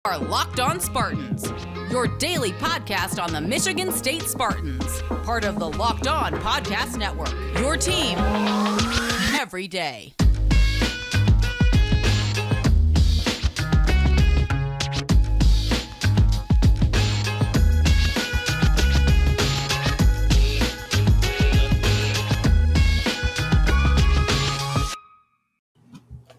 Are Locked On Spartans, your daily podcast on the Michigan State Spartans, part of the Locked On Podcast Network, your team every day.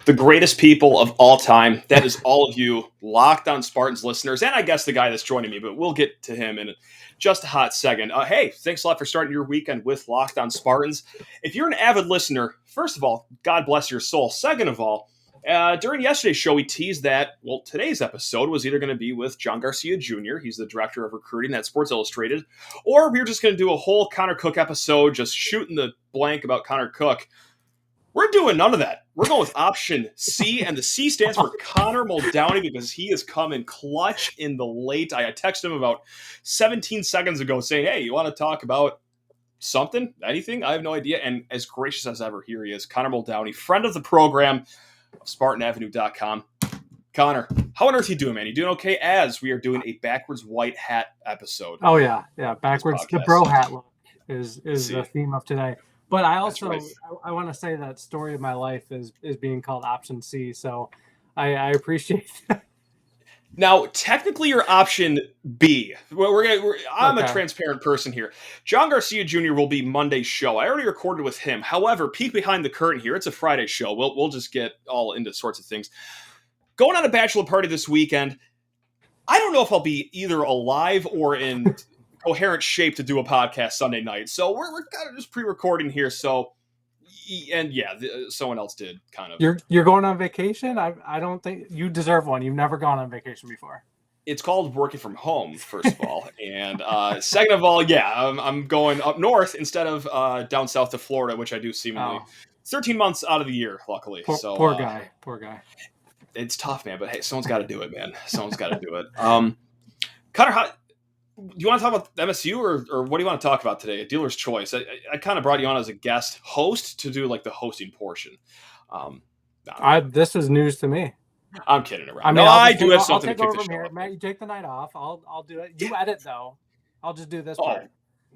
The greatest people of all time. That is all of you Locked On Spartans listeners, and I guess the guy that's joining me, but we'll get to him in just a hot second. Hey, thanks a lot for starting your weekend with Locked On Spartans. If you're an avid listener, first of all, God bless your soul. Second of all, during yesterday's show, we teased that, well, today's episode was either going to be with John Garcia Jr., he's the director of recruiting at Sports Illustrated, or we were just going to do a whole Connor Cook episode, just shooting the blank about Connor Cook. We're doing none of that. We're going with option C, and the C stands for Connor Muldowney because he has come in clutch in the late. I texted him about 17 seconds ago saying, hey, you want to talk about something, anything? I have no idea. And as gracious as ever, here he is, Connor Muldowney, friend of the program of SpartanAvenue.com. Connor, how on earth are you doing, man? You doing okay? As we are doing a backwards white hat episode. Oh, yeah. Backwards, the bro hat look is the theme of today. But I also I want to say that story of my life is being called option C, so I appreciate that. Now, technically, you're option B. I'm a transparent person here. John Garcia Jr. will be Monday's show. I already recorded with him. However, peek behind the curtain here. It's a Friday show. We'll just get all into sorts of things. Going on a bachelor party this weekend. I don't know if I'll be either alive or in coherent shape to do a podcast Sunday night. So we're kind of just pre-recording here. So, and yeah, someone else did kind of. You're going on vacation? I don't think you deserve one. You've never gone on vacation before. It's called working from home, first of all. And second of all, yeah, I'm going up north instead of down south to Florida, which I do seemingly 13 months out of the year, luckily. Poor guy. It's tough, man. But hey, someone's got to do it, man. Someone's got to do it. Connor, do you want to talk about MSU or what do you want to talk about today? A dealer's choice. I kind of brought you on as a guest host to do like the hosting portion. This is news to me. I'm kidding around. I do have something I'll to kick over the show here. off. Matt, you take the night off. I'll do it. You edit though. I'll just do this part.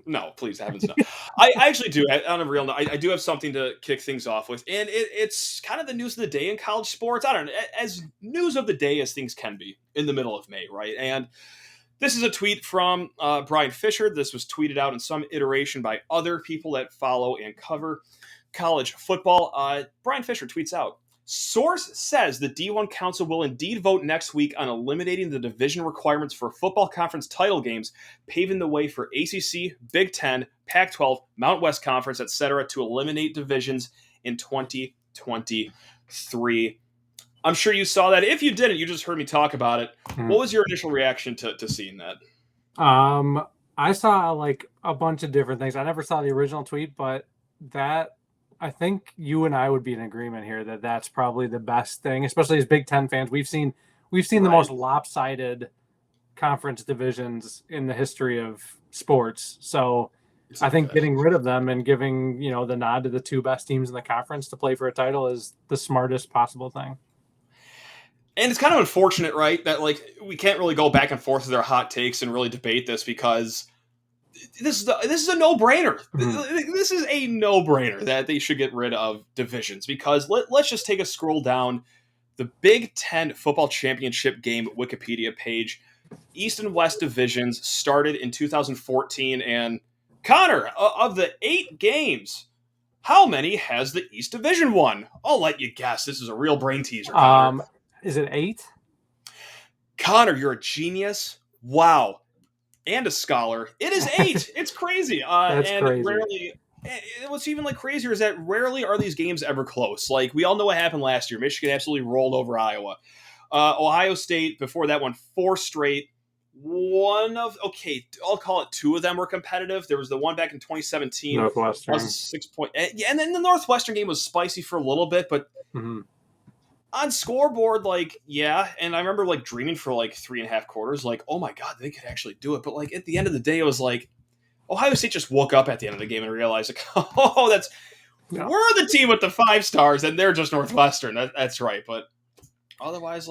No, please, heavens no. I actually do. On a real note, I do have something to kick things off with, and it's kind of the news of the day in college sports. I don't know, as news of the day as things can be in the middle of May, right? And this is a tweet from Brian Fisher. This was tweeted out in some iteration by other people that follow and cover college football. Brian Fisher tweets out, source says the D1 Council will indeed vote next week on eliminating the division requirements for football conference title games, paving the way for ACC, Big Ten, Pac-12, Mountain West Conference, etc. to eliminate divisions in 2023. I'm sure you saw that. If you didn't, you just heard me talk about it. What was your initial reaction to seeing that? I saw like a bunch of different things. I never saw the original tweet, but that I think you and I would be in agreement here that that's probably the best thing, especially as Big Ten fans. We've seen the most lopsided conference divisions in the history of sports. So I think getting rid of them and giving, the nod to the two best teams in the conference to play for a title is the smartest possible thing. And it's kind of unfortunate, right, that like we can't really go back and forth with our hot takes and really debate this because this is a no-brainer. Mm-hmm. This is a no-brainer that they should get rid of divisions because let's just take a scroll down the Big Ten Football Championship game Wikipedia page. East and West divisions started in 2014, and Connor, of the 8 games, how many has the East Division won? I'll let you guess. This is a real brain teaser, Connor. Is it 8? Connor, you're a genius. Wow. And a scholar. It is 8. It's crazy. That's crazy. Rarely, what's even like crazier is that rarely are these games ever close. Like we all know what happened last year. Michigan absolutely rolled over Iowa. Ohio State before that won 4 straight. I'll call it 2 of them were competitive. There was the one back in 2017. Northwestern. That was a 6 point. Yeah, and then the Northwestern game was spicy for a little bit, but on scoreboard, and I remember dreaming for 3.5 quarters, oh my God, they could actually do it. But at the end of the day, it was Ohio State just woke up at the end of the game and realized we're the team with the 5 stars and they're just Northwestern. That's right. But otherwise,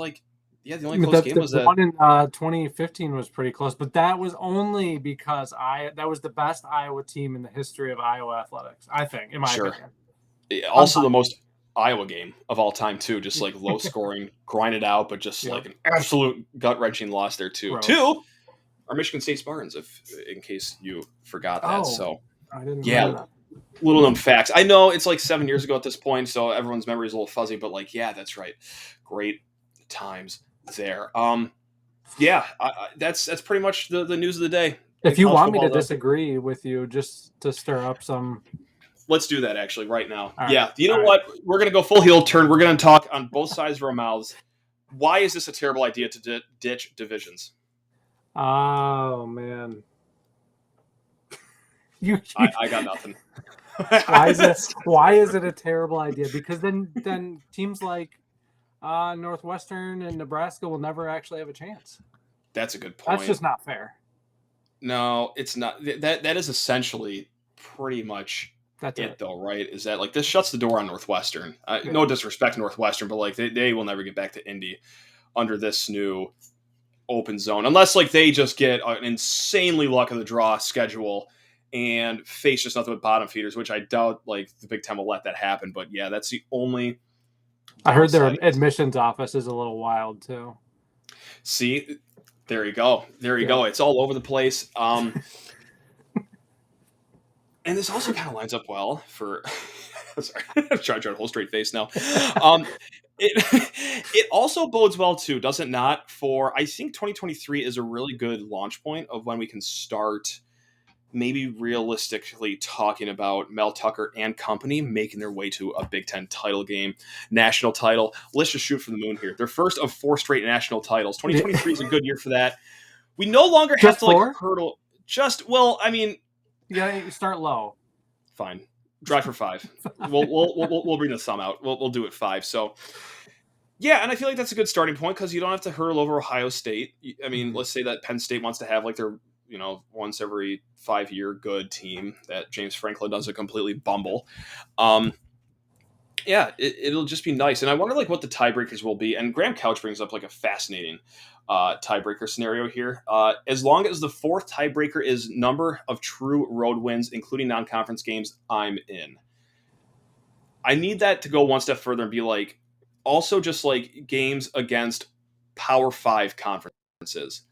Yeah, the only close game was the that one in 2015 was pretty close, but that was only because that was the best Iowa team in the history of Iowa athletics, I think, in my opinion. Also the most Iowa game of all time too, just like low scoring, grind it out, but just like an absolute gut wrenching loss there too. Gross. To our Michigan State Spartans, in case you forgot that. So I didn't know that. Little known facts. I know it's like 7 years ago at this point, so everyone's memory is a little fuzzy, but like, yeah, that's right. Great times there. That's pretty much the news of the day. If you want me to disagree with you, just to stir up some. Let's do that actually right now. All yeah. right. You know what? We're going to go full heel turn. We're going to talk on both sides of our mouths. Why is this a terrible idea to ditch divisions? Oh, man. I got nothing. Why is it a terrible idea? Because then teams like Northwestern and Nebraska will never actually have a chance. That's a good point. That's just not fair. No, it's not. That is essentially pretty much it though, right? Is that like this shuts the door on Northwestern? No disrespect to Northwestern, but like they will never get back to Indy under this new open zone unless like they just get an insanely luck of the draw schedule and face just nothing but bottom feeders, which I doubt like the Big Ten will let that happen. But yeah, that's the only. I heard their admissions office is a little wild too. See, there you go. Go. It's all over the place. And this also kind of lines up well for. Sorry, I'm trying to hold a straight face now. It also bodes well too, does it not? For I think 2023 is a really good launch point of when we can start maybe realistically talking about Mel Tucker and company making their way to a Big Ten title game, national title. Let's just shoot for the moon here. Their first of 4 straight national titles. 2023 is a good year for that. We no longer have to like hurdle. You start low. Fine. Drive for 5. We'll bring the thumb out. We'll do it 5. So yeah, and I feel like that's a good starting point because you don't have to hurdle over Ohio State. I mean, let's say that Penn State wants to have like their once every 5-year good team that James Franklin doesn't completely bumble. It'll just be nice. And I wonder like what the tiebreakers will be. And Graham Couch brings up like a fascinating tiebreaker scenario here. As long as the 4th tiebreaker is number of true road wins, including non-conference games, I'm in. I need that to go one step further and be like, also just like games against Power 5 conferences.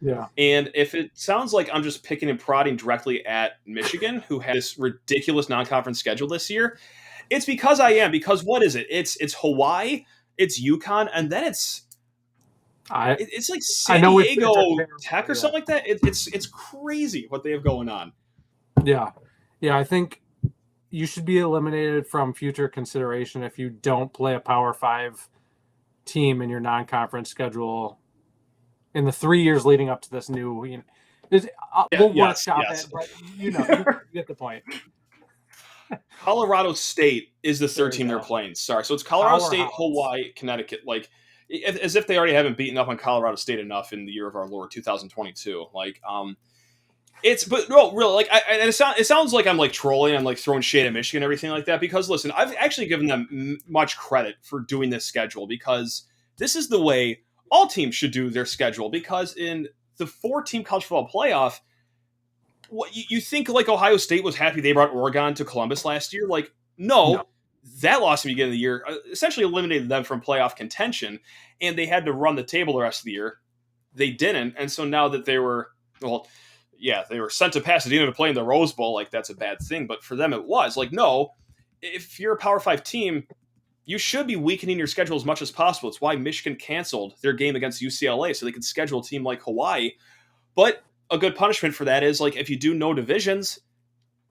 Yeah. And if it sounds like I'm just picking and prodding directly at Michigan, who has this ridiculous non-conference schedule this year, it's because I am. Because what is it? It's Hawaii, it's UConn, and then it's like San Diego Tech or something like that. It's crazy what they have going on. Yeah. I think you should be eliminated from future consideration if you don't play a Power 5 team in your non-conference schedule in the 3 years leading up to this new. We'll workshop it, but you get the point. Colorado State is the third team they're playing. Sorry, so it's Colorado State, Hawaii, Connecticut. Like, as if they already haven't beaten up on Colorado State enough in the year of our Lord 2022. Like, it sounds like I'm like trolling, I'm like throwing shade at Michigan and everything like that. Because listen, I've actually given them much credit for doing this schedule because this is the way all teams should do their schedule. Because in the 4-team college football playoff, what you think like Ohio State was happy they brought Oregon to Columbus last year? Like, no. That loss at the beginning of the year essentially eliminated them from playoff contention, and they had to run the table the rest of the year. They didn't, and so now that they were sent to Pasadena to play in the Rose Bowl, like that's a bad thing, but for them it was. Like, no, if you're a Power 5 team, you should be weakening your schedule as much as possible. It's why Michigan canceled their game against UCLA so they could schedule a team like Hawaii. But a good punishment for that is like if you do no divisions,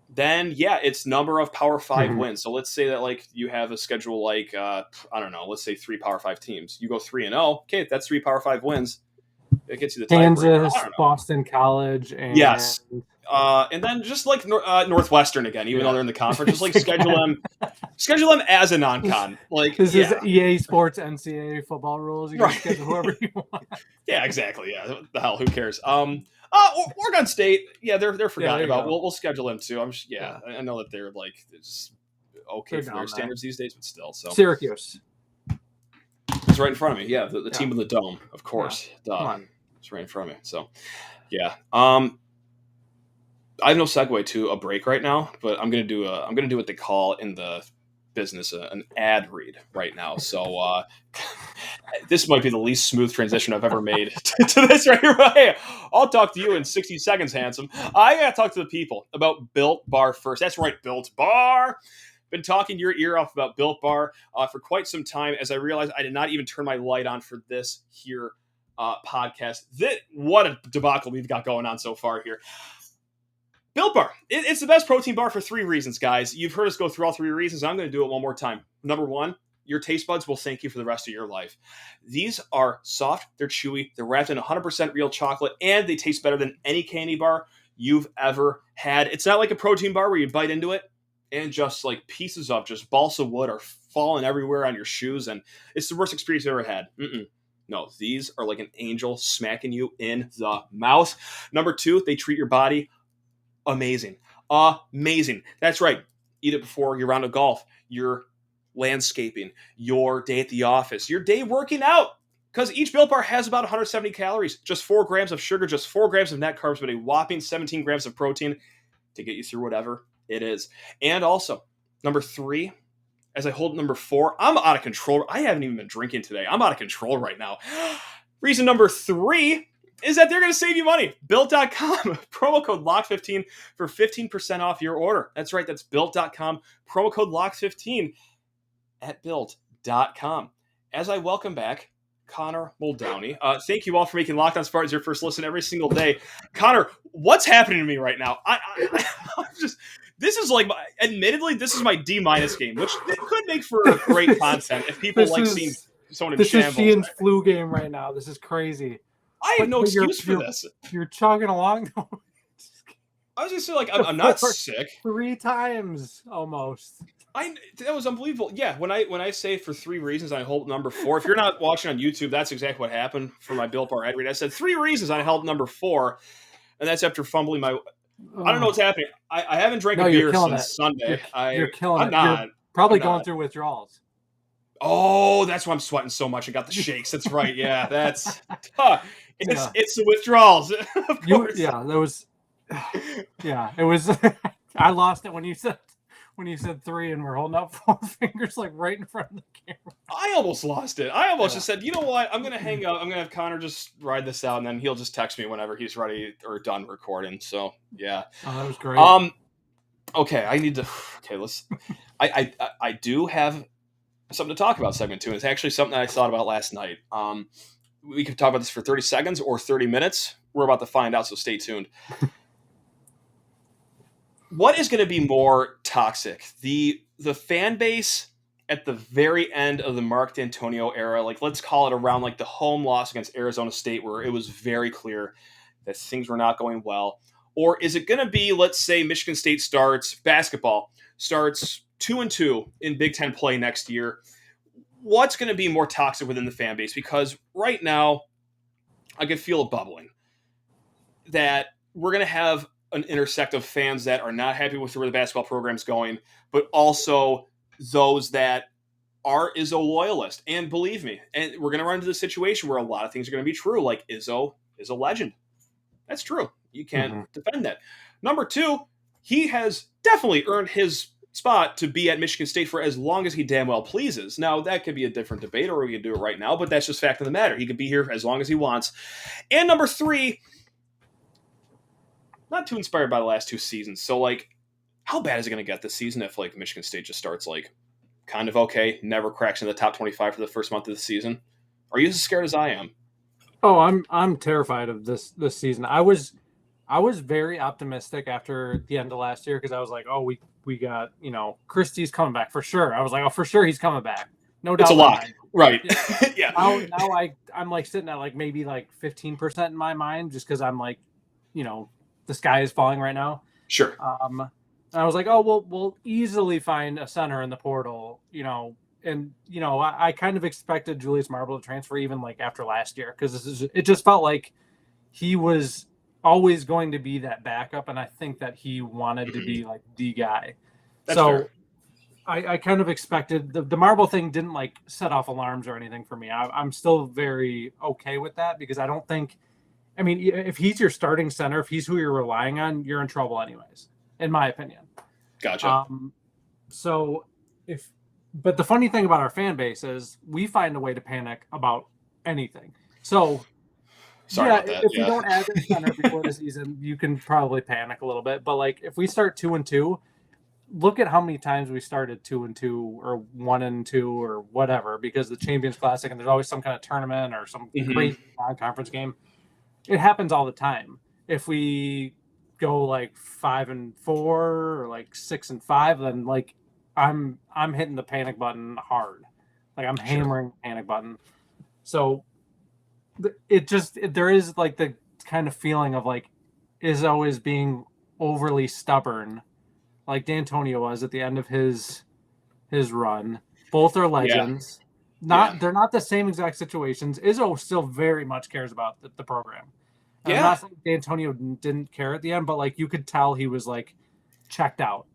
then it's number of Power 5 wins. So let's say that like you have a schedule like let's say 3 Power 5 teams. You go 3-0. Okay, that's 3 Power 5 wins. It gets you the Kansas, Boston College, and and then just like Northwestern again, even though they're in the conference, just like schedule them as a non-con. Like this is EA Sports NCAA football rules. You can schedule whoever you want. Yeah, exactly. Yeah, what the hell? Who cares? Oregon State, they're forgotten about. We'll schedule them too. I know that they're like it's okay for their standards these days, but still. So Syracuse. It's right in front of me. Yeah, the team with the dome, of course. Yeah. Come on. It's right in front of me. So, yeah. I have no segue to a break right now, but I'm gonna do what they call in the business an ad read right now. So this might be the least smooth transition I've ever made to this right here. Hey, I'll talk to you in 60 seconds, handsome. I gotta talk to the people about Built Bar first. That's right, Built Bar. Been talking your ear off about Built Bar for quite some time, as I realized I did not even turn my light on for this here podcast. What a debacle we've got going on so far here. Built Bar. It's the best protein bar for 3 reasons, guys. You've heard us go through all 3 reasons. I'm going to do it one more time. Number 1, your taste buds will thank you for the rest of your life. These are soft, they're chewy, they're wrapped in 100% real chocolate, and they taste better than any candy bar you've ever had. It's not like a protein bar where you bite into it and just like pieces of just balsa wood are falling everywhere on your shoes, and it's the worst experience you've ever had. No, these are like an angel smacking you in the mouth. Number 2, they treat your body amazing. That's right. Eat it before your round of golf, your landscaping, your day at the office, your day working out. Because each Built Bar has about 170 calories, just 4 grams of sugar, just 4 grams of net carbs, but a whopping 17 grams of protein to get you through whatever it is. And also, number 3, as I hold number 4, I'm out of control. I haven't even been drinking today. I'm out of control right now. Reason number 3 is that they're going to save you money. Built.com, promo code LOCK15 for 15% off your order. That's right, that's Built.com, promo code LOCK15 at Built.com. As I welcome back Connor Muldowney. Thank you all for making Locked On Spartans your first listen every single day. Connor, what's happening to me right now? I'm just... This is like, admittedly, this is my D- game, which could make for great content if people seeing someone in shambles. This is Sheehan's flu game right now. This is crazy. I have no excuse for this. You're chugging along. I was just like, I'm not sick. 3 times almost. That was unbelievable. Yeah, when I say for 3 reasons I hold number 4. If you're not watching on YouTube, that's exactly what happened for my Built Bar ad read. I said 3 reasons I held number 4, and that's after fumbling my. I don't know what's happening. I haven't drank a beer since Sunday. You're killing I'm it. not. You're probably going through withdrawals. Oh, that's why I'm sweating so much. I got the shakes. That's right. Yeah, that's it's the withdrawals. Of course. That was. Yeah, it was. I lost it when you said 3 and we're holding up 4 fingers like right in front of the camera. I almost lost it. I almost just said, you know what? I'm gonna hang up. I'm gonna have Connor just ride this out, and then he'll just text me whenever he's ready or done recording. So yeah. Oh, that was great. Okay, I need to. Okay, let's. I do have something to talk about. Segment 2. It's actually something that I thought about last night. We could talk about this for 30 seconds or 30 minutes. We're about to find out, so stay tuned. What is going to be more toxic? The fan base at the very end of the Mark D'Antonio era, like let's call it around like the home loss against Arizona State, where it was very clear that things were not going well? Or is it going to be, let's say Michigan State basketball starts 2-2 in Big Ten play next year? What's going to be more toxic within the fan base? Because right now, I could feel it bubbling that we're going to have an intersect of fans that are not happy with where the basketball program's going, but also those that are Izzo loyalists. And believe me, and we're going to run into this situation where a lot of things are going to be true, like Izzo is a legend. That's true. You can't defend that. Number 2, he has definitely earned his spot to be at Michigan State for as long as he damn well pleases. Now, that could be a different debate, or we can do it right now, but that's just fact of the matter. He could be here as long as he wants. And number 3, not too inspired by the last 2 seasons. So, like, how bad is it going to get this season if, like, Michigan State just starts, like, kind of okay, never cracks in the top 25 for the first month of the season? Are you as scared as I am? Oh, I'm terrified of this season. I was very optimistic after the end of last year because I was like, oh, we got, Christie's coming back for sure. I was like, oh, for sure he's coming back. No doubt. It's a lock. Right. Yeah. Now I'm like sitting at like maybe like 15% in my mind just because I'm like, the sky is falling right now. Sure. And I was like, oh, we'll easily find a center in the portal, and I kind of expected Julius Marble to transfer even like after last year because it just felt like he was always going to be that backup, and I think that he wanted to be like the guy. That's fair. I kind of expected the marble thing didn't like set off alarms or anything for me. I'm still very okay with that because I don't think, I mean, if he's your starting center, if he's who you're relying on, you're in trouble anyways, in my opinion. Gotcha. But the funny thing about our fan base is we find a way to panic about anything. So Sorry about that. If we don't add a center before the season, you can probably panic a little bit. But like if we start 2-2, look at how many times we started 2-2 or 1-2 or whatever because the Champions Classic and there's always some kind of tournament or some crazy non-conference game. It happens all the time. If we go like 5-4 or like 6-5, then like I'm hitting the panic button hard. Like I'm hammering the panic button. So there is like the kind of feeling of like Izzo is being overly stubborn, like D'Antonio was at the end of his run. Both are legends. They're not the same exact situations. Izzo still very much cares about the program. I'm not saying D'Antonio didn't care at the end, but like you could tell he was like checked out.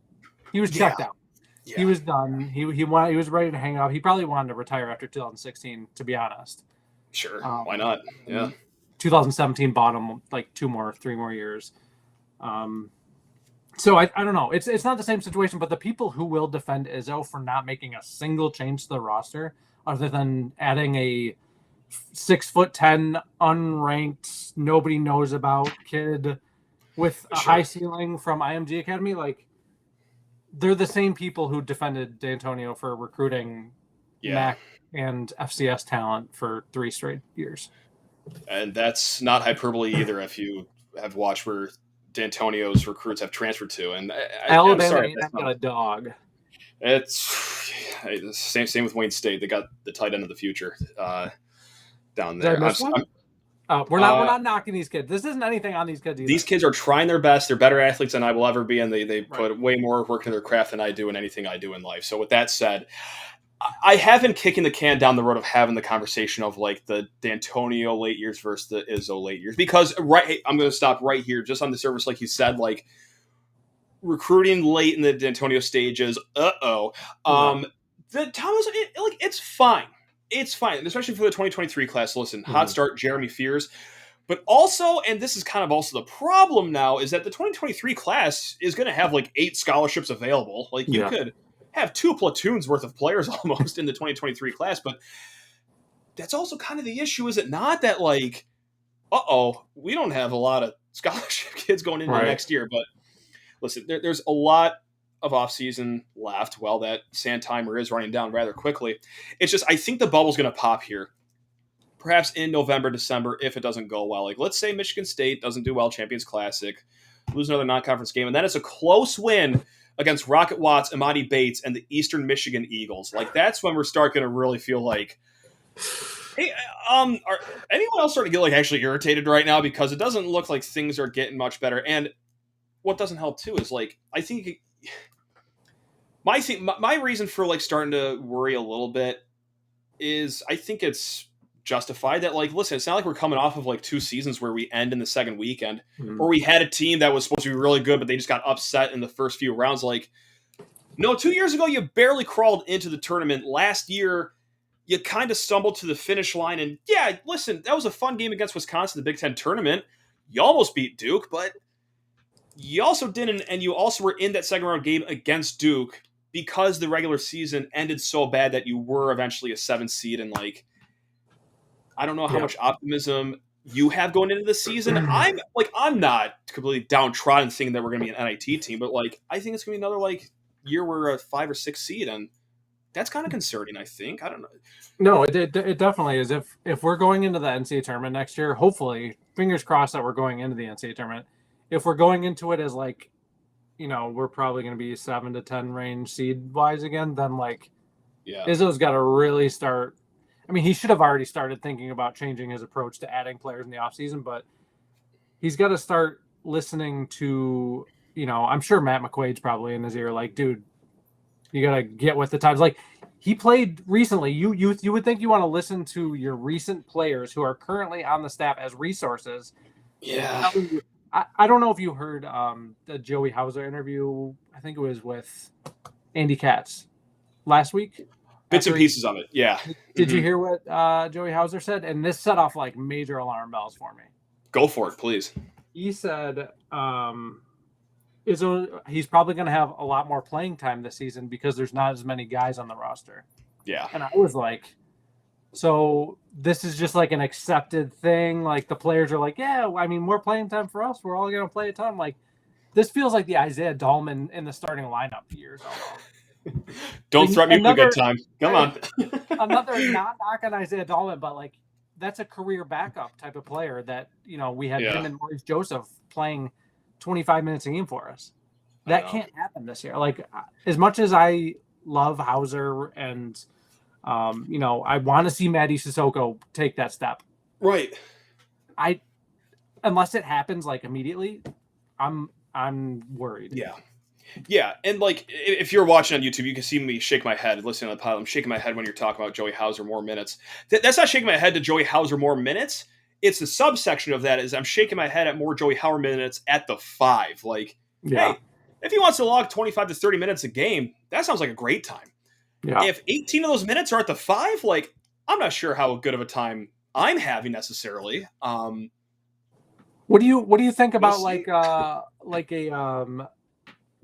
He was checked out. Yeah. He was done. He was ready to hang up. He probably wanted to retire after 2016, to be honest. Sure. Why not? Yeah. 2017 bought him like 3 more years. So I don't know. It's not the same situation, but the people who will defend Izzo for not making a single change to the roster other than adding a 6'10" unranked, nobody knows about kid with a high ceiling from IMG Academy, like they're the same people who defended D'Antonio for recruiting MAC and FCS talent for 3 straight years. And that's not hyperbole either if you have watched where D'Antonio's recruits have transferred to. And Alabama ain't got a dog. It's same with Wayne State. They got the tight end of the future down there. We're not knocking these kids. This isn't anything on these kids either. These kids are trying their best. They're better athletes than I will ever be, and they put way more work into their craft than I do in anything I do in life. So with that said, I have been kicking the can down the road of having the conversation of like the D'Antonio late years versus the Izzo late years. Because I'm going to stop right here, just on the surface, like you said, like recruiting late in the D'Antonio stages. The Thomas, it's fine. It's fine, especially for the 2023 class. Listen, hot start, Jeremy Fears. But also, and this is kind of also the problem now, is that the 2023 class is going to have like 8 scholarships available. Like you could have 2 platoons worth of players almost in the 2023 class. But that's also kind of the issue, is it not? That like, we don't have a lot of scholarship kids going into next year. But listen, there's a lot of offseason left. Well, that sand timer is running down rather quickly. It's just, I think the bubble's going to pop here. Perhaps in November, December, if it doesn't go well. Like, let's say Michigan State doesn't do well, Champions Classic, lose another non-conference game, and then it's a close win against Rocket Watts, Amadi Bates, and the Eastern Michigan Eagles. Like, that's when we're starting to really feel like, hey, are anyone else starting to get like actually irritated right now? Because it doesn't look like things are getting much better. And what doesn't help too is like, I think my reason for like starting to worry a little bit is I think it's justified that, like, listen, it's not like we're coming off of like 2 seasons where we end in the second weekend, or we had a team that was supposed to be really good, but they just got upset in the first few rounds. Like, no, 2 years ago, you barely crawled into the tournament. Last year, you kind of stumbled to the finish line. And yeah, listen, that was a fun game against Wisconsin, the Big Ten tournament. You almost beat Duke, but you also didn't. And you also were in that second round game against Duke because the regular season ended so bad that you were eventually a 7th seed. And like, I don't know how much optimism you have going into the season. I'm not completely downtrodden thinking that we're going to be an NIT team, but like, I think it's going to be another like year we're a 5 or 6 seed, and that's kind of concerning. I think. I don't know. No, it definitely is. If we're going into the NCAA tournament next year, hopefully, fingers crossed that we're going into the NCAA tournament. If we're going into it as like, we're probably going to be 7 to 10 range seed wise again, then like, Izzo's got to really start. I mean, he should have already started thinking about changing his approach to adding players in the offseason, but he's got to start listening to, I'm sure Matt McQuaid's probably in his ear, like, dude, you got to get with the times. Like, he played recently. You would think you want to listen to your recent players who are currently on the staff as resources. Yeah. I don't know if you heard the Joey Hauser interview. I think it was with Andy Katz. last week. Bits and pieces of it, yeah. Did you hear what Joey Hauser said? And this set off like major alarm bells for me. Go for it, please. He said he's probably going to have a lot more playing time this season because there's not as many guys on the roster. Yeah. And I was like, so this is just like an accepted thing. Like the players are like, yeah, I mean, more playing time for us. We're all going to play a ton. Like this feels like the Isaiah Dahlman in the starting lineup years. Don't threaten me with a good time. Come on. Another not knocking Isaiah Dahlman, but like that's a career backup type of player that, you know, we had him and Maurice Joseph playing 25 minutes a game for us. That can't happen this year. Like as much as I love Hauser and, you know, I want to see Matty Sissoko take that step. Right. Unless it happens like immediately, I'm worried. Yeah. Yeah, and like if you're watching on YouTube, you can see me shake my head, listening to the pod. I'm shaking my head when you're talking about Joey Hauser more minutes. That's not shaking my head to Joey Hauser more minutes. It's the subsection of that is I'm shaking my head at more Joey Hauser minutes at the 5. Like, hey, if he wants to log 25 to 30 minutes a game, that sounds like a great time. Yeah. If 18 of those minutes are at the 5, like I'm not sure how good of a time I'm having necessarily. What do you think about like a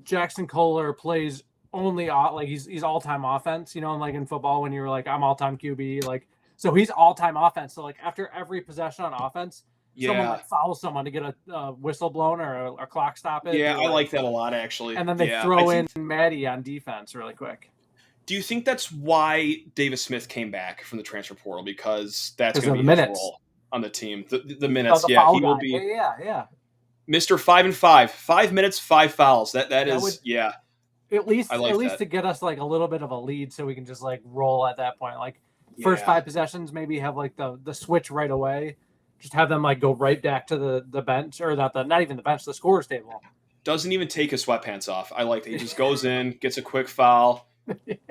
Jackson Kohler plays only like he's all-time offense, you know, like in football when you were like, I'm all-time QB, like, so he's all-time offense. So like after every possession on offense, someone like fouls someone to get a whistle blown or a clock stoppage. Yeah, I like that a lot actually. And then they throw in Matty on defense really quick. Do you think that's why Davis Smith came back from the transfer portal? Because that's going to be his role on the team. The minutes, he will be. Yeah. Mr. 5 and 5, 5 minutes, 5 fouls. That is. At least to get us like a little bit of a lead, so we can just like roll at that point. Like first 5 possessions, maybe have like the switch right away. Just have them like go right back to the bench, or not even the bench, the scorer's table. Doesn't even take his sweatpants off. I like that. He just goes in, gets a quick foul,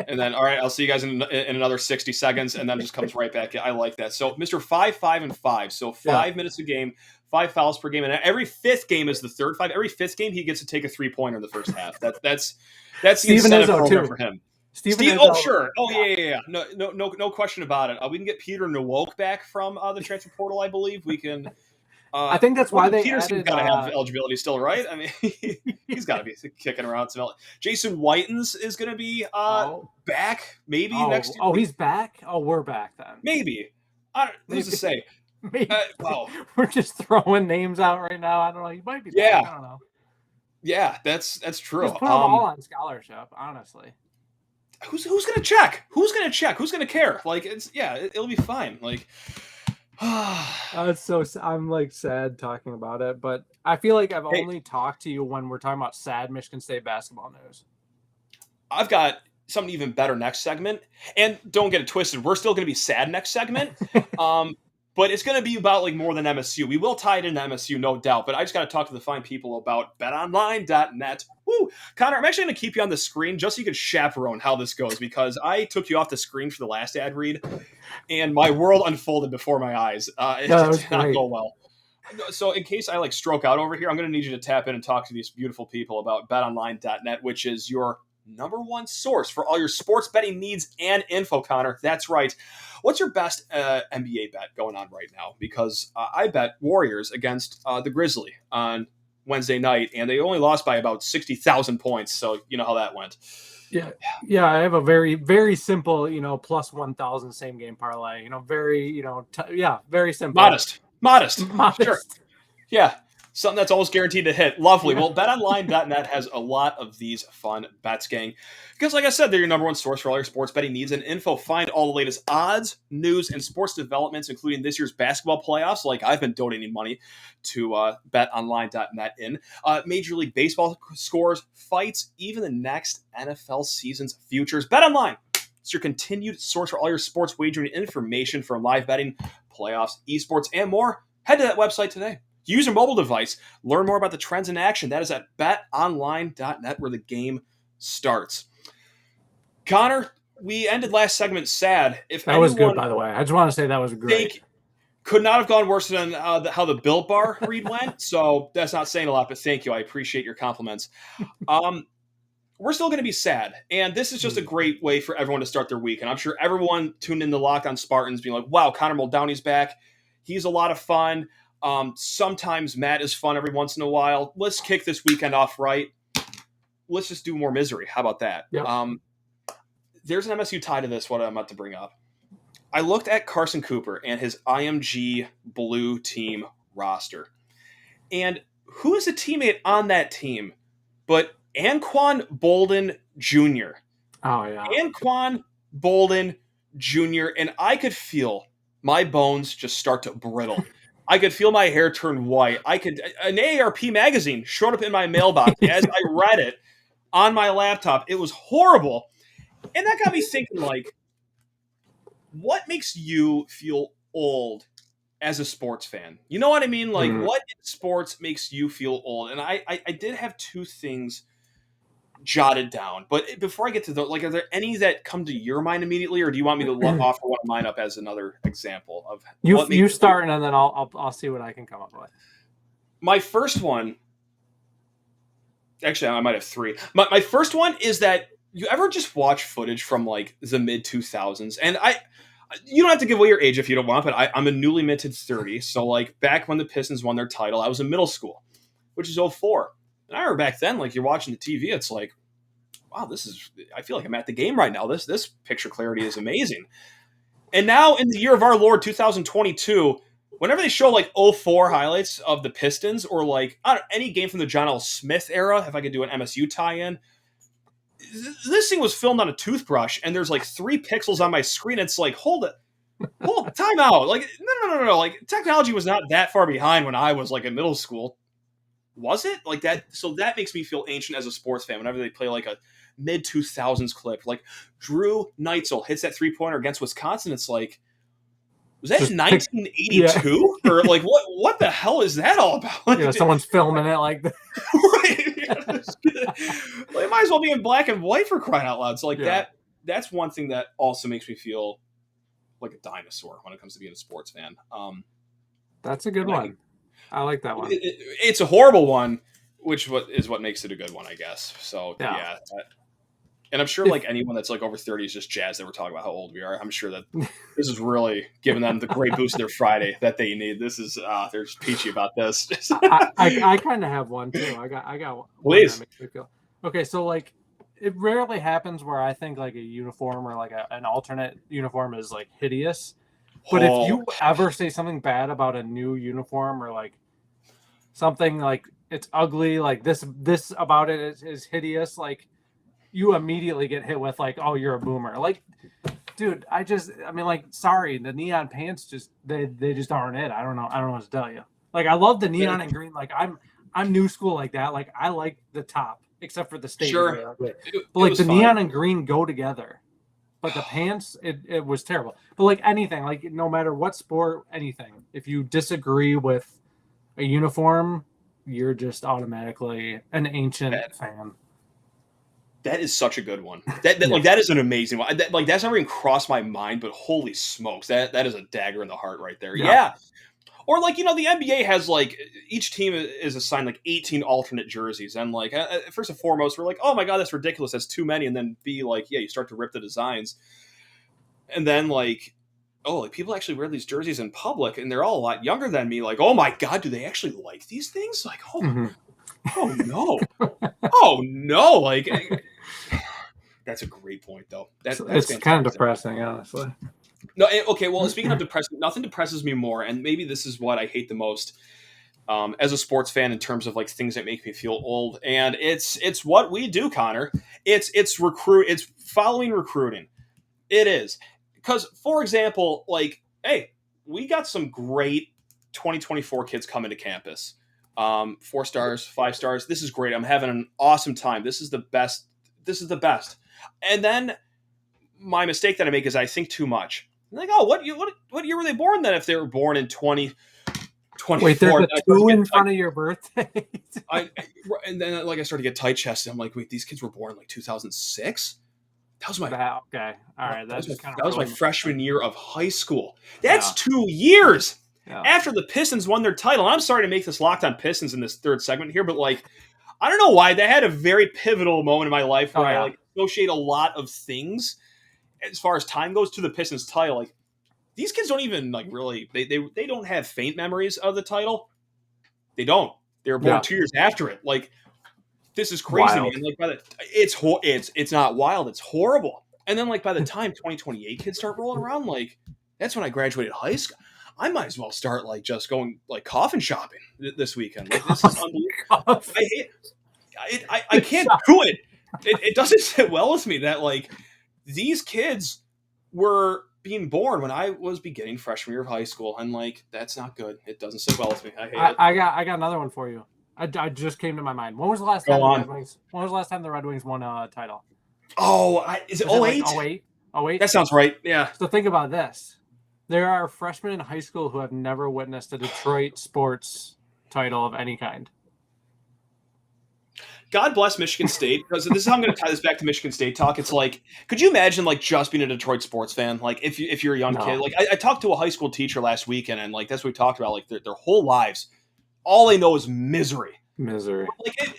and then all right, I'll see you guys in another 60 seconds, and then just comes right back. I like that. So Mr. 5, 5 and 5. So 5 minutes a game. 5 fouls per game, and every 5th game is the third 5. Every 5th game, he gets to take a 3-pointer in the first half. That's the incentive program for him. Steve, sure. Oh yeah. No question about it. We can get Peter Nowak back from the transfer portal. I believe we can. I think that's why Peterson's got to have eligibility still, right? I mean, he's got to be kicking around some. Jason Whitens is going to be back maybe next year. Oh, he's back. Oh, we're back then. Maybe. Who's to say? Wow. We're just throwing names out right now. I don't know. He might be back. I don't know. Yeah, that's true. Just put them all on scholarship, honestly. Who's gonna check? Who's gonna care? Like it'll be fine. Like it's so I'm like sad talking about it, but I feel like I've only talked to you when we're talking about sad Michigan State basketball news. I've got something even better next segment, and don't get it twisted. We're still gonna be sad next segment. But it's going to be about like more than MSU. We will tie it into MSU, no doubt. But I just got to talk to the fine people about betonline.net. Woo! Connor, I'm actually going to keep you on the screen just so you can chaperone how this goes, because I took you off the screen for the last ad read, and my world unfolded before my eyes. It did not go well. So in case I like stroke out over here, I'm going to need you to tap in and talk to these beautiful people about betonline.net, which is your number one source for all your sports betting needs and info, Connor. That's right. What's your best NBA bet going on right now? Because I bet Warriors against the Grizzly on Wednesday night, and they only lost by about 60,000 points. So you know how that went. Yeah. I have a very, very simple, plus 1,000 same game parlay. Very, very simple. Modest. Sure. Yeah. Something that's almost guaranteed to hit. Lovely. Well, betonline.net has a lot of these fun bets, gang. Because like I said, they're your number one source for all your sports betting needs and info. Find all the latest odds, news, and sports developments, including this year's basketball playoffs, like I've been donating money to betonline.net in. Major League Baseball scores, fights, even the next NFL season's futures. BetOnline. It's your continued source for all your sports wagering information from live betting, playoffs, esports, and more. Head to that website today. Use your mobile device. Learn more about the trends in action. That is at betonline.net, where the game starts. Connor, we ended last segment sad. That was good, by the way. I just want to say that was great. Could not have gone worse than how the Built Bar read went. So that's not saying a lot, but thank you. I appreciate your compliments. we're still going to be sad. And this is just a great way for everyone to start their week. And I'm sure everyone tuned in to Locked On Spartans being like, wow, Connor Muldowney's back. He's a lot of fun. Sometimes Matt is fun every once in a while. Let's kick this weekend off right. Let's just do more misery. How about that? Yep. There's an MSU tie to this, what I'm about to bring up. I looked at Carson Cooper and his IMG Blue team roster. And who is a teammate on that team but Anquan Bolden Jr.? Oh, yeah. Anquan Bolden Jr. And I could feel my bones just start to brittle. I could feel my hair turn white. An AARP magazine showed up in my mailbox as I read it on my laptop. It was horrible. And that got me thinking, like, what makes you feel old as a sports fan? You know what I mean? Like, what in sports makes you feel old? And I did have two things jotted down. But before I get to those, like, are there any that come to your mind immediately, or do you want me to offer one of mine up as another example of you start, and then I'll see what I can come up with. My first one, actually, I might have three. My first one is that you ever just watch footage from like the mid 2000s, and you don't have to give away your age if you don't want, but I'm a newly minted 30. So like back when the Pistons won their title, I was in middle school, which is 2004. And I remember back then, like you're watching the TV, it's like, wow, I feel like I'm at the game right now. This picture clarity is amazing. And now in the year of our Lord, 2022, whenever they show like 2004 highlights of the Pistons or like any game from the John L. Smith era, if I could do an MSU tie-in, this thing was filmed on a toothbrush and there's like 3 pixels on my screen. It's like, hold time out. Like, no. Like technology was not that far behind when I was like in middle school. Was it like that? So that makes me feel ancient as a sports fan. Whenever they play like a mid 2000s clip, like Drew Neitzel hits that 3-pointer against Wisconsin. It's like, was that 1982 or like what the hell is that all about? Like, someone's filming it like that. Right. Well, it might as well be in black and white for crying out loud. So like that's one thing that also makes me feel like a dinosaur when it comes to being a sports fan. That's a good one. I like that one. It's a horrible one, which is what makes it a good one, I guess. So yeah. And I'm sure like anyone that's like over 30 is just jazzed that we're talking about how old we are. I'm sure that this is really giving them the great boost in their Friday that they need. This is they're just peachy about this. I kind of have one too. I got one. Please. Okay, so like it rarely happens where I think like a uniform or like an alternate uniform is like hideous. But if you ever say something bad about a new uniform or like something like it's ugly, like this about it is hideous, like you immediately get hit with like, oh, you're a boomer. Like, dude, sorry, the neon pants just they just aren't it. I don't know what to tell you. Like, I love the neon and green. Like, I'm new school like that. Like, I like the top, except for the state. Sure. But like the neon and green go together. But the pants, it was terrible. But like anything, like no matter what sport, anything, if you disagree with a uniform, you're just automatically an ancient fan. That is such a good one. That is an amazing one. That's never even crossed my mind, but holy smokes, that is a dagger in the heart right there. Yeah. Or like, the NBA has like each team is assigned like 18 alternate jerseys. And like, first and foremost, we're like, oh my God, that's ridiculous. That's too many. And then B, like, you start to rip the designs. And then like, oh, like people actually wear these jerseys in public and they're all a lot younger than me. Like, oh my God, do they actually like these things? Like, oh no. Oh no. Like, that's a great point though. That's kind of depressing, honestly. No, okay. Well, speaking of depressing, nothing depresses me more, and maybe this is what I hate the most as a sports fan in terms of like things that make me feel old. And it's what we do, Connor. It's following recruiting. It is because, for example, like, hey, we got some great 2024 kids coming to campus. 4 stars, 5 stars. This is great. I'm having an awesome time. This is the best. And then my mistake that I make is I think too much. I'm like, oh, what year were they born then? If they were born in 2024, wait, there's a 2 in front of your birthday. And then like I started to get tight chested. I'm like, wait, these kids were born in like 2006. That was my okay. All right, that was my freshman year of high school. That's 2 years after the Pistons won their title. And I'm sorry to make this Locked On Pistons in this third segment here, but like, I don't know why. They had a very pivotal moment in my life where yeah. I like associate a lot of things as far as time goes to the Pistons title. Like these kids don't even like really they don't have faint memories of the title. They don't. They were born 2 years after it. Like this is crazy, man. Like by the it's not wild. It's horrible. And then like by the time 2028 kids start rolling around, like that's when I graduated high school. I might as well start like just going like coffin shopping this weekend. Like this is unbelievable. I hate it. I can't do it. It doesn't sit well with me that like these kids were being born when I was beginning freshman year of high school, and like that's not good. It doesn't sit well with me. I hate it. I got another one for you. I just came to my mind. When was the last time the Red Wings? When was the last time the Red Wings won a title? Oh, is it 08? 08? That sounds right. Yeah. So think about this. There are freshmen in high school who have never witnessed a Detroit sports title of any kind. God bless Michigan State, because this is how I'm going to tie this back to Michigan State talk. It's like, could you imagine like just being a Detroit sports fan? Like if you're a young kid, like I talked to a high school teacher last weekend, and like that's what we talked about. Like their whole lives, all they know is misery. Like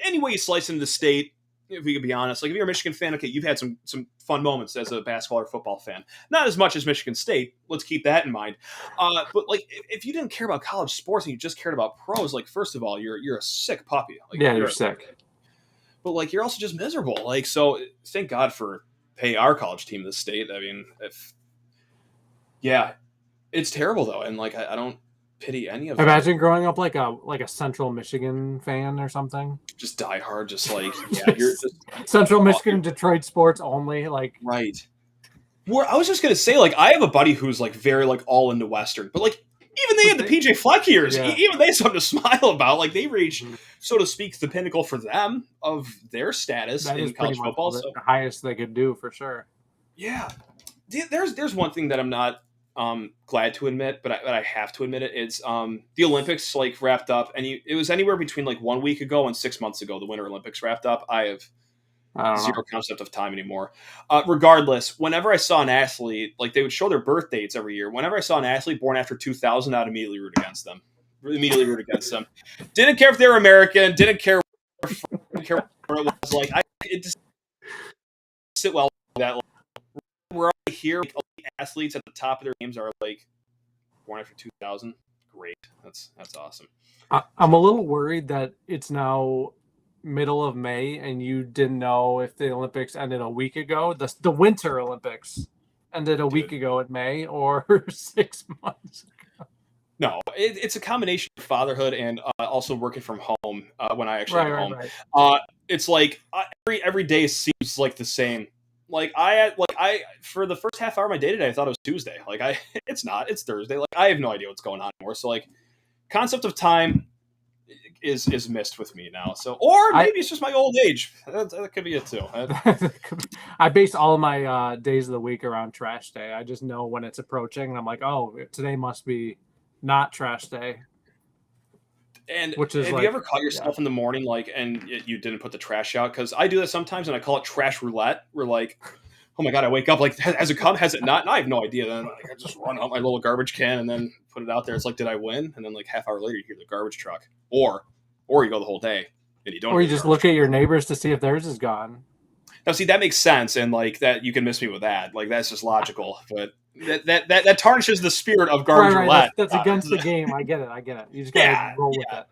any way you slice into the state, if we could be honest, like if you're a Michigan fan, okay, you've had some fun moments as a basketball or football fan. Not as much as Michigan State. Let's keep that in mind. But like, if you didn't care about college sports and you just cared about pros, like first of all, you're a sick puppy. Like, you're sick. But like, you're also just miserable. Like, so thank God for our college team in the state. I mean, it's terrible though, and like I don't pity any of them. Imagine growing up like a Central Michigan fan or something. Just die hard, just like you're just Central Michigan, Detroit sports only, like right. Well, I was just gonna say, like, I have a buddy who's like very like all into Western, but like even they had the PJ Fleck years. Even they have something to smile about. Like they reached, so to speak, the pinnacle for them of their status in college football. The highest they could do for sure. Yeah, there's one thing that I'm not glad to admit, but I have to admit it. It's the Olympics like wrapped up, and it was anywhere between like 1 week ago and 6 months ago. The Winter Olympics wrapped up. I have zero concept of time anymore. Regardless, whenever I saw an athlete, like they would show their birth dates every year. Whenever I saw an athlete born after 2000, I'd immediately root against them. Didn't care if they were American. Didn't care where it was. Like it just sit well with that. Like, we're already here. Like, athletes at the top of their games are like born after 2000. Great. That's awesome. I'm a little worried that it's now middle of May and you didn't know if the Olympics ended a week ago. The Winter Olympics ended a week ago in May or 6 months ago. No, it's a combination of fatherhood and also working from home when I actually get home. Right. It's like every day seems like the same. Like I for the first half hour of my day today, I thought it was Tuesday. Like it's not. It's Thursday. Like I have no idea what's going on anymore. So like, concept of time is missed with me now. So or maybe it's just my old age. That could be it too. I base all of my days of the week around trash day. I just know when it's approaching, and I'm like, oh, today must be not trash day. And have you ever caught yourself in the morning, like, and you didn't put the trash out? Because I do that sometimes, and I call it trash roulette. We're like, oh my God, I wake up, like, has it come? Has it not? And I have no idea. Then like, I just run out my little garbage can and then put it out there. It's like, did I win? And then like half hour later, you hear the garbage truck. Or you go the whole day and you don't. Or you just look at your neighbors to see if theirs is gone. Now, see, that makes sense. And like that, you can miss me with that. Like, that's just logical. But that tarnishes the spirit of garbage roulette. That's against the game. I get it. You just gotta roll with it.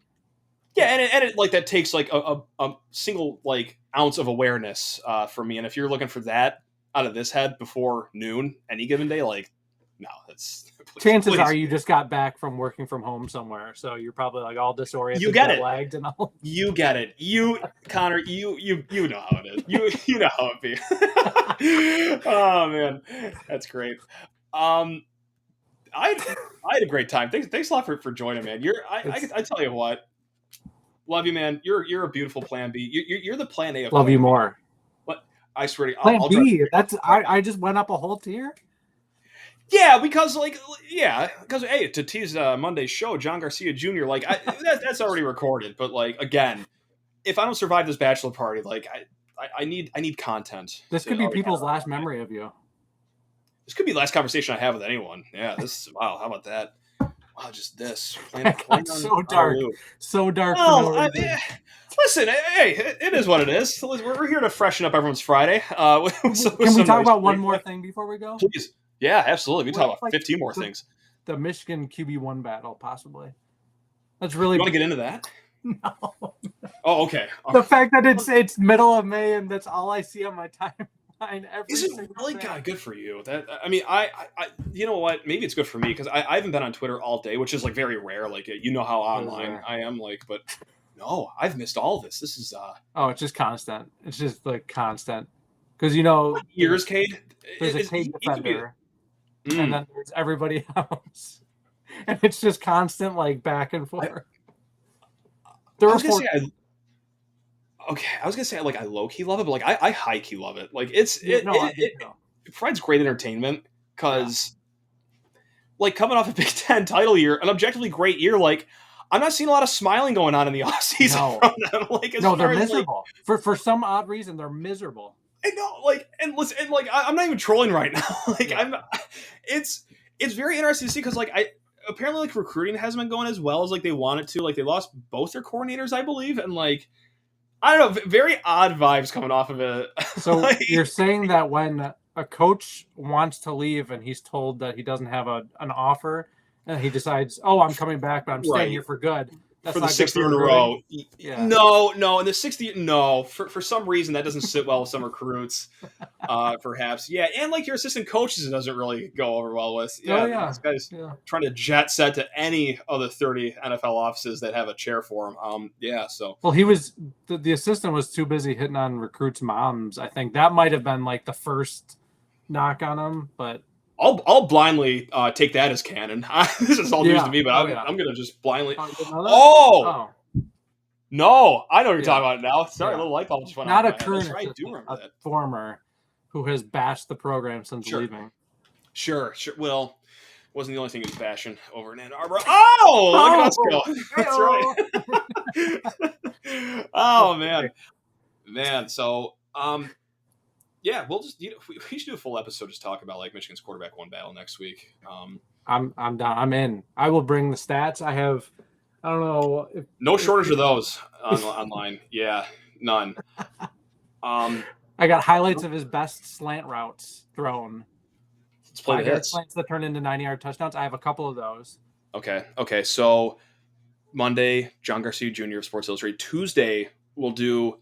Yeah, and it like that takes like a single like ounce of awareness for me. And if you're looking for that out of this head before noon any given day, like no, that's chances are you just got back from working from home somewhere, so you're probably like all disoriented, you get it, lagged, and all. You get it, Connor. You know how it is. You know how it be. Oh man, that's great. I had a great time. Thanks a lot for joining, man. I tell you what. Love you, man. You're a beautiful plan B. You're the plan A of love you more. What I swear to you, plan B. I just went up a whole tier. Yeah, because hey, to tease Monday's show, John Garcia Jr. Like that's already recorded, but like again, if I don't survive this bachelor party, like I need content. This could be people's last memory of you. This could be the last conversation I have with anyone. Yeah, wow. How about that? Wow, just this. So dark. So dark. Listen, hey, it is what it is. We're here to freshen up everyone's Friday. Can we talk about one more thing before we go? Please. Yeah, absolutely. We can talk about 15 more things. The Michigan QB1 battle, possibly. That's really. You want to get into that? No. Oh, okay. The fact that it's middle of May and that's all I see on my timeline. Is it really good for you? That I you know what? Maybe it's good for me because I haven't been on Twitter all day, which is like very rare. Like you know how online I am. Like, but no, I've missed all this. This is Oh, it's just constant. It's just like constant because you know years, Cade. There's a Cade defender, and then there's everybody else, and it's just constant like back and forth. I was gonna say like I low key love it, but like I high key love it. Like it provides great entertainment because like coming off a Big Ten title year, an objectively great year. Like I'm not seeing a lot of smiling going on in the offseason from them. Like they're miserable for some odd reason. They're miserable. I know, like and listen, and like I'm not even trolling right now. Like it's very interesting to see because like apparently like recruiting hasn't been going as well as like they wanted to. Like they lost both their coordinators, I believe, and like I don't know, very odd vibes coming off of it. So like, you're saying that when a coach wants to leave and he's told that he doesn't have an offer, and he decides, "Oh, I'm coming back, but I'm staying here for good." That's for the 6th year in a row. Yeah. No, and the 6th year, no. For some reason, that doesn't sit well with some recruits, perhaps. Yeah, and like your assistant coaches, it doesn't really go over well with. Yeah, this guy's trying to jet set to any of the 30 NFL offices that have a chair for him. So. Well, he was the assistant was too busy hitting on recruits' moms. I think that might have been like the first knock on him, but. I'll blindly take that as canon. This is all news to me, but I'm going to just blindly. No, I know what you're talking about now. Sorry, a little light bulb just went off. Not a current, a former who has bashed the program since leaving. Sure. Well, wasn't the only thing he was bashing over in Ann Arbor. Oh, look at us go. That's right. Oh, man. So, yeah, we'll just we should do a full episode just talk about like Michigan's quarterback one battle next week. I'm down. I'm in. I will bring the stats. I don't know. No shortage of those online. Yeah, none. I got highlights of his best slant routes thrown. Let's play the hits. Slants that turn into 90-yard touchdowns. I have a couple of those. Okay. So Monday, John Garcia Jr. of Sports Illustrated. Tuesday, we'll do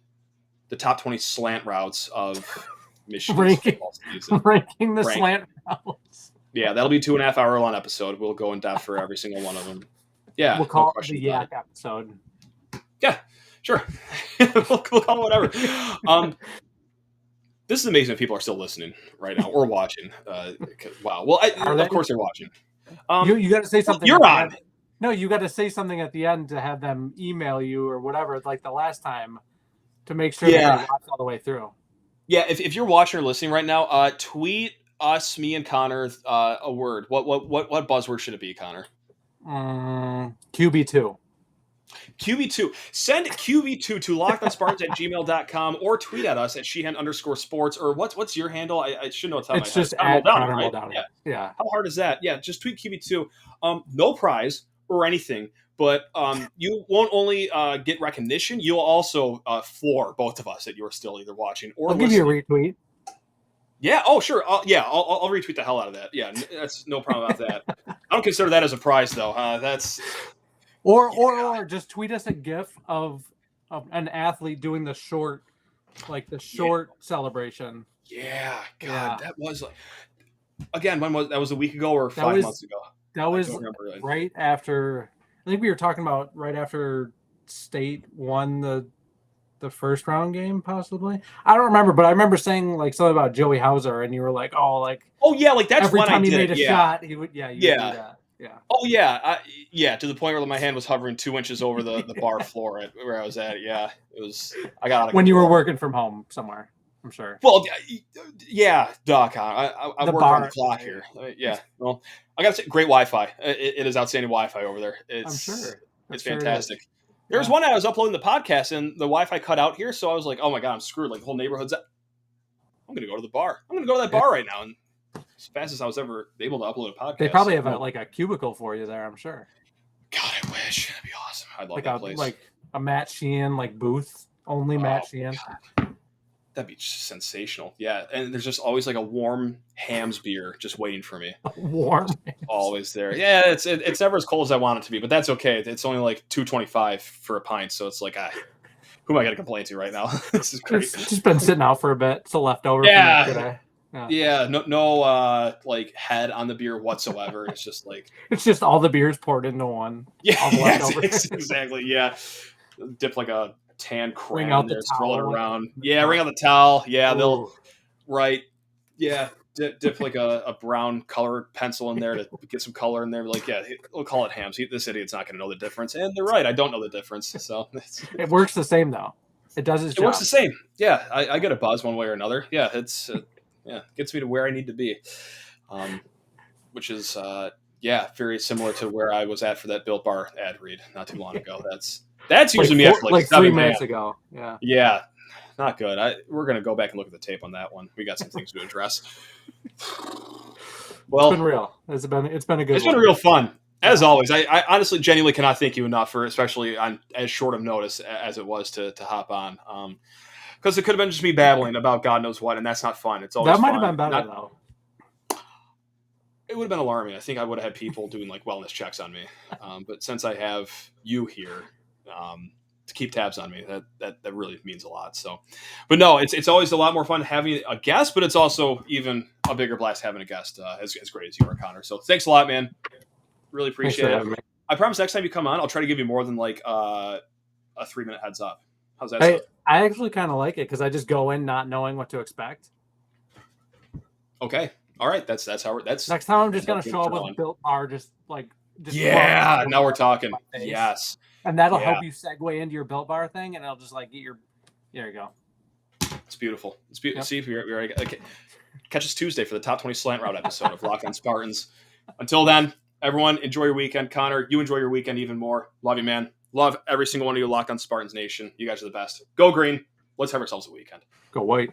the top 20 slant routes of Michigan's football season. Ranking the slant routes. Yeah, that'll be 2.5 hour long episode. We'll go in depth for every single one of them. Yeah, we'll call it the Yak episode. Yeah, sure. we'll call it whatever. This is amazing that people are still listening right now or watching. Wow. Well, of course they're watching. You got to say something. You're on. No, you got to say something at the end to have them email you or whatever, like the last time, to make sure that they watch all the way through. Yeah, if you're watching or listening right now, tweet us, me and Connor, a word. What buzzword should it be, Connor? QB2. QB2. Send QB2 to lockedonspartans@gmail.com or tweet at us at Sheehan_sports or what's your handle? I should know it's just at Connor Muldowney. Yeah. How hard is that? Yeah, just tweet QB2. No prize or anything. But you won't only get recognition, you'll also floor both of us that you're still either watching or listening. Give you a retweet. Yeah. Oh, sure. I'll retweet the hell out of that. Yeah, that's no problem about that. I don't consider that as a prize, though. That's or just tweet us a GIF of an athlete doing the short celebration. Yeah. God, that was like again. When was that? Was a week ago or 5 months ago? That was right after. I think we were talking about right after State won the first round game, possibly. I don't remember, but I remember saying like something about Joey Hauser, and you were like, like that's every time he made a shot, he would do that. Yeah. Oh yeah, to the point where my hand was hovering 2 inches over the bar floor where I was at. Yeah, it was. I got out of when you were working from home somewhere. I'm sure. Well, yeah, Doc. I work on the clock here. Yeah. Well, I got to say, great Wi-Fi. It is outstanding Wi-Fi over there. I'm sure. It's fantastic. There was one night I was uploading the podcast and the Wi-Fi cut out here, so I was like, "Oh my god, I'm screwed!" Like the whole neighborhood's. I'm going to go to the bar. I'm going to go to that bar right now, and as fast as I was ever able to upload a podcast. They probably have a cubicle for you there. I'm sure. God, I wish that'd be awesome. I'd love that place. a Matt Sheehan like booth, only Matt Sheehan. God. That'd be just sensational. Yeah, and there's just always like a warm Hams beer just waiting for me. Warm. Always there. Yeah, it's never as cold as I want it to be, but that's okay. It's only like $2.25 for a pint, so it's like, who am I going to complain to right now? This is great. It's just been sitting out for a bit. It's a leftover from yesterday. Yeah, no, like head on the beer whatsoever. It's just like it's just all the beers poured into one. Yeah, exactly. Yeah, dip like a tan crayon in there, swirl it around. Yeah, ring out the towel. Yeah, they'll Yeah, dip like a brown colored pencil in there to get some color in there. Like, yeah, we'll call it Hams. This idiot's not going to know the difference, and they're right. I don't know the difference, so it works the same though. It does its job. It works the same. Yeah, I get a buzz one way or another. Yeah, it's gets me to where I need to be, which is very similar to where I was at for that Built Bar ad read not too long ago. That's usually me after like 3 minutes ago. Yeah. Yeah. Not good. We're going to go back and look at the tape on that one. We got some things to address. Well, it's been real. It's been a good. It's been real fun as always. I honestly, genuinely cannot thank you enough for, especially on as short of notice as it was to hop on. Because it could have been just me babbling about God knows what, and that's not fun. It's always that might have been better though. It would have been alarming. I think I would have had people doing like wellness checks on me. But since I have you here, to keep tabs on me, that really means a lot. So, but no, it's always a lot more fun having a guest, but it's also even a bigger blast having a guest as great as you are, Connor. So thanks a lot, man. Really appreciate it. I promise next time you come on, I'll try to give you more than like a 3-minute heads up. How's that? I actually kind of like it because I just go in not knowing what to expect. Okay. All right. That's how that's next time I'm just gonna show up with Built Bar, just now we're talking. Yes. And that'll help you segue into your Built Bar thing, and it'll just like get your. There you go. It's beautiful. It's beautiful. Yep. See if you're okay. Catch us Tuesday for the top 20 slant route episode of Locked On Spartans. Until then, everyone, enjoy your weekend. Connor, you enjoy your weekend even more. Love you, man. Love every single one of you, Locked On Spartans Nation. You guys are the best. Go green. Let's have ourselves a weekend. Go white.